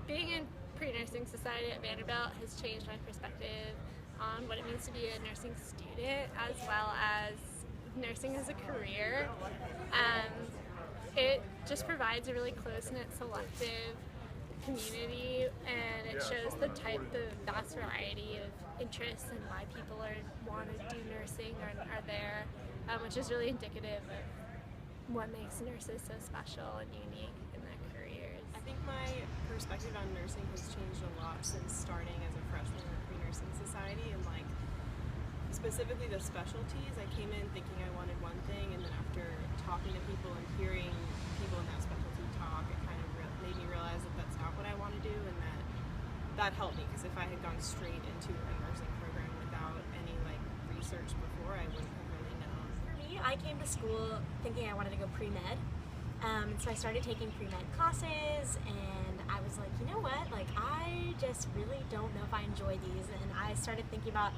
Being in pre-nursing society at Vanderbilt has changed my perspective on what it means to be a nursing student, as well as nursing as a career. It just provides a really close-knit, selective community, and it shows the vast variety of interests and why people want to do nursing or are there, which is really indicative of what makes nurses so special and unique in their careers. I think my perspective on nursing has changed a lot since starting as a freshman in the pre-nursing society, and specifically the specialties. I came in thinking I wanted one thing, and then after talking to people and hearing people in that specialty talk, it kind of made me realize that that's not what I want to do, and that helped me, because if I had gone straight into a nursing program without any research before, I wouldn't have really known. For me, I came to school thinking I wanted to go pre-med. So I started taking pre-med classes, and I was like, you know what, I just really don't know if I enjoy these, and I started thinking about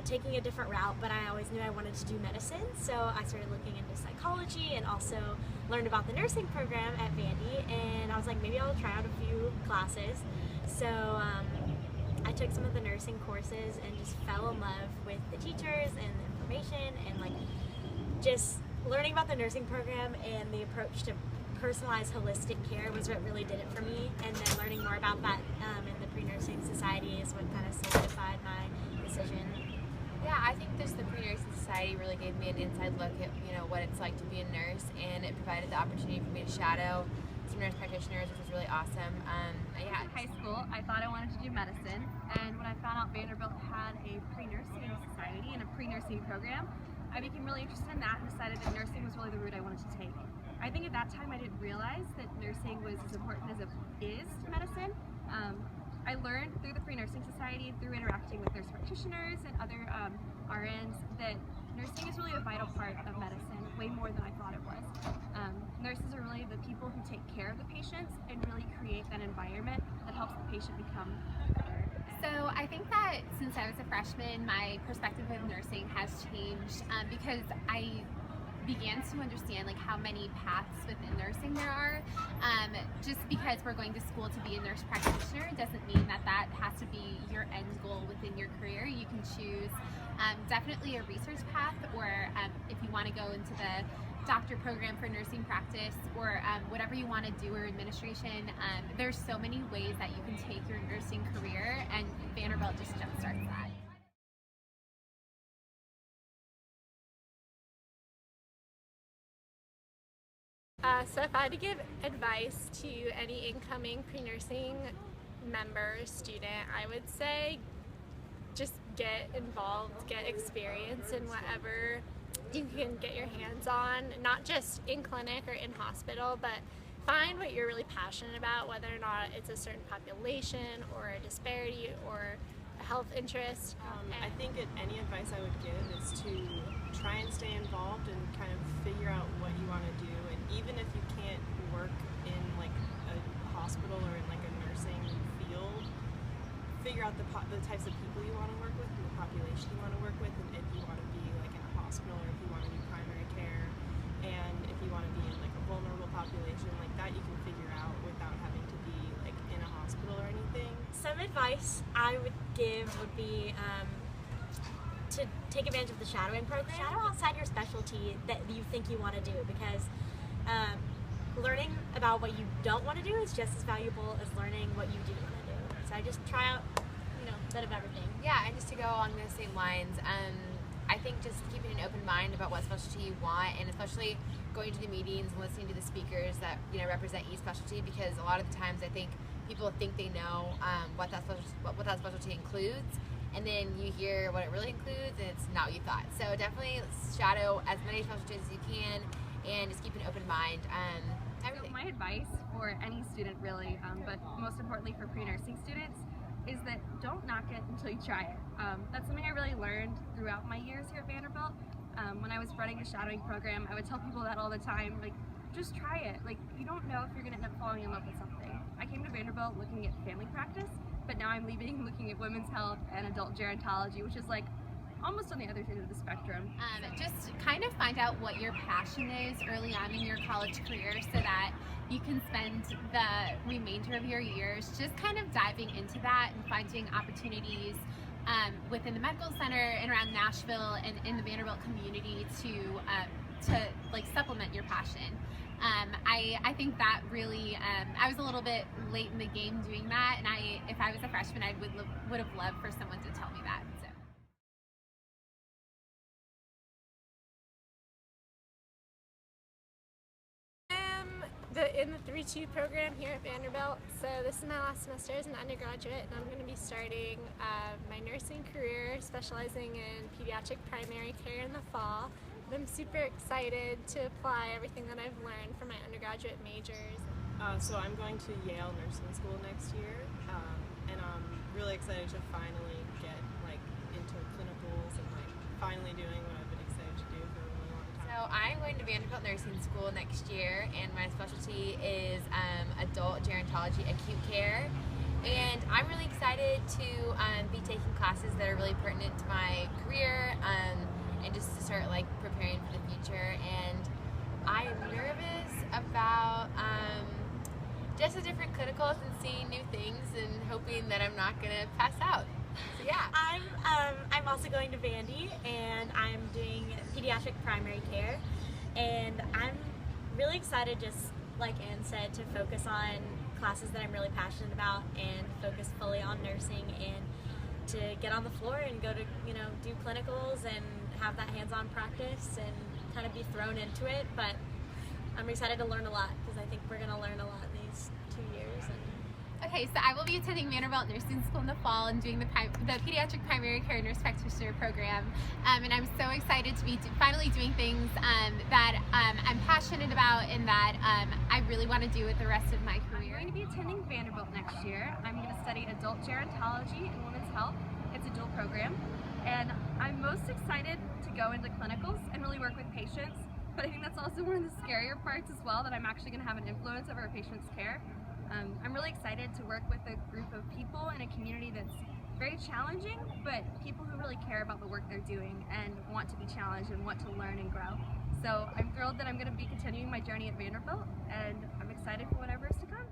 taking a different route, but I always knew I wanted to do medicine, so I started looking into psychology and also learned about the nursing program at Vandy, and I was like, maybe I'll try out a few classes. So I took some of the nursing courses and just fell in love with the teachers and the information, and just learning about the nursing program and the approach to personalized holistic care was what really did it for me, and then learning more about that in the pre-nursing society is what kind of solidified my decision. Yeah, I think the pre-nursing society really gave me an inside look at what it's like to be a nurse, and it provided the opportunity for me to shadow some nurse practitioners, which was really awesome. Yeah. In high school, I thought I wanted to do medicine, and when I found out Vanderbilt had a pre-nursing society and a pre-nursing program, I became really interested in that and decided that nursing was really the route I wanted to take. I think at that time I didn't realize that nursing was as important as it is to medicine. I learned through the pre-nursing society, through interacting with nurse practitioners and other RNs, that nursing is really a vital part of medicine, way more than I thought it was. Nurses are really the people who take care of the patients and really create that environment that helps the patient become better. So I think that since I was a freshman, my perspective of nursing has changed because I began to understand how many paths within nursing there are. Just because we're going to school to be a nurse practitioner doesn't mean that has to be your end goal within your career. You can choose definitely a research path, or if you want to go into the doctor program for nursing practice, or whatever you want to do, or administration. There's so many ways that you can take your nursing career, and Vanderbilt just jumpstarts that. So if I had to give advice to any incoming pre-nursing member, student, I would say just get involved, get experience in whatever you can get your hands on, not just in clinic or in hospital, but find what you're really passionate about, whether or not it's a certain population or a disparity or a health interest. I think any advice I would give is to try and stay involved and kind of figure out what you want to do, and even if you can't work in a hospital or in a nursing field, figure out the types of people you want to work with and the population you want to work with, and if you want to be in a hospital, or if you want to do primary care, and if you want to be in a vulnerable population that, you can figure out without having to be in a hospital or anything. Some advice I would give would be to take advantage of the shadowing program. Shadow outside your specialty that you think you want to do, because learning about what you don't want to do is just as valuable as learning what you do want to do. So I just try out, a bit of everything. Yeah, and just to go along those same lines, I think just keeping an open mind about what specialty you want, and especially going to the meetings and listening to the speakers that represent each specialty, because a lot of the times I think people think they know what that specialty includes, and then you hear what it really includes, and it's not what you thought. So definitely shadow as many specialties as you can, and just keep an open mind. Everything. So my advice for any student really, but most importantly for pre-nursing students, is that don't knock it until you try it. That's something I really learned throughout my years here at Vanderbilt. When I was running the shadowing program, I would tell people that all the time, just try it. You don't know if you're going to end up falling in love with something. I came to Vanderbilt looking at family practice, but now I'm leaving looking at women's health and adult gerontology, which is almost on the other side of the spectrum. Just kind of find out what your passion is early on in your college career so that you can spend the remainder of your years just kind of diving into that and finding opportunities within the medical center and around Nashville and in the Vanderbilt community to like supplement your passion. I think that really, I was a little bit late in the game doing that, and if I was a freshman, I would have loved for someone to tell me that. So. In the 3-2 program here at Vanderbilt. So this is my last semester as an undergraduate, and I'm going to be starting my nursing career specializing in pediatric primary care in the fall. And I'm super excited to apply everything that I've learned from my undergraduate majors. So I'm going to Yale Nursing School next year, and I'm really excited to finally get like into clinicals and like finally doing what I've been excited to do for a really long time. So I'm going to Vanderbilt Nursing School next year, and my specialty is adult gerontology acute care. And I'm really excited to be taking classes that are really pertinent to my career, and just to start like preparing for the future. And I'm nervous about just the different clinicals and seeing new things and hoping that I'm not gonna pass out. So yeah. I'm also going to Vandy, and I'm doing pediatric primary care, and I'm really excited, just like Anne said, to focus on classes that I'm really passionate about and focus fully on nursing, and to get on the floor and go to, do clinicals and have that hands-on practice and kind of be thrown into it. But I'm excited to learn a lot, because I think we're going to learn a lot in these 2 years. Okay, so I will be attending Vanderbilt Nursing School in the fall and doing the Pediatric Primary Care Nurse Practitioner program. And I'm so excited to be finally doing things that I'm passionate about and that I really want to do with the rest of my career. I'm going to be attending Vanderbilt next year. I'm going to study adult gerontology and women's health. It's a dual program. And I'm most excited to go into clinicals and really work with patients. But I think that's also one of the scarier parts as well, that I'm actually going to have an influence over a patient's care. I'm really excited to work with a group of people in a community that's very challenging, but people who really care about the work they're doing and want to be challenged and want to learn and grow. So I'm thrilled that I'm going to be continuing my journey at Vanderbilt, and I'm excited for whatever is to come.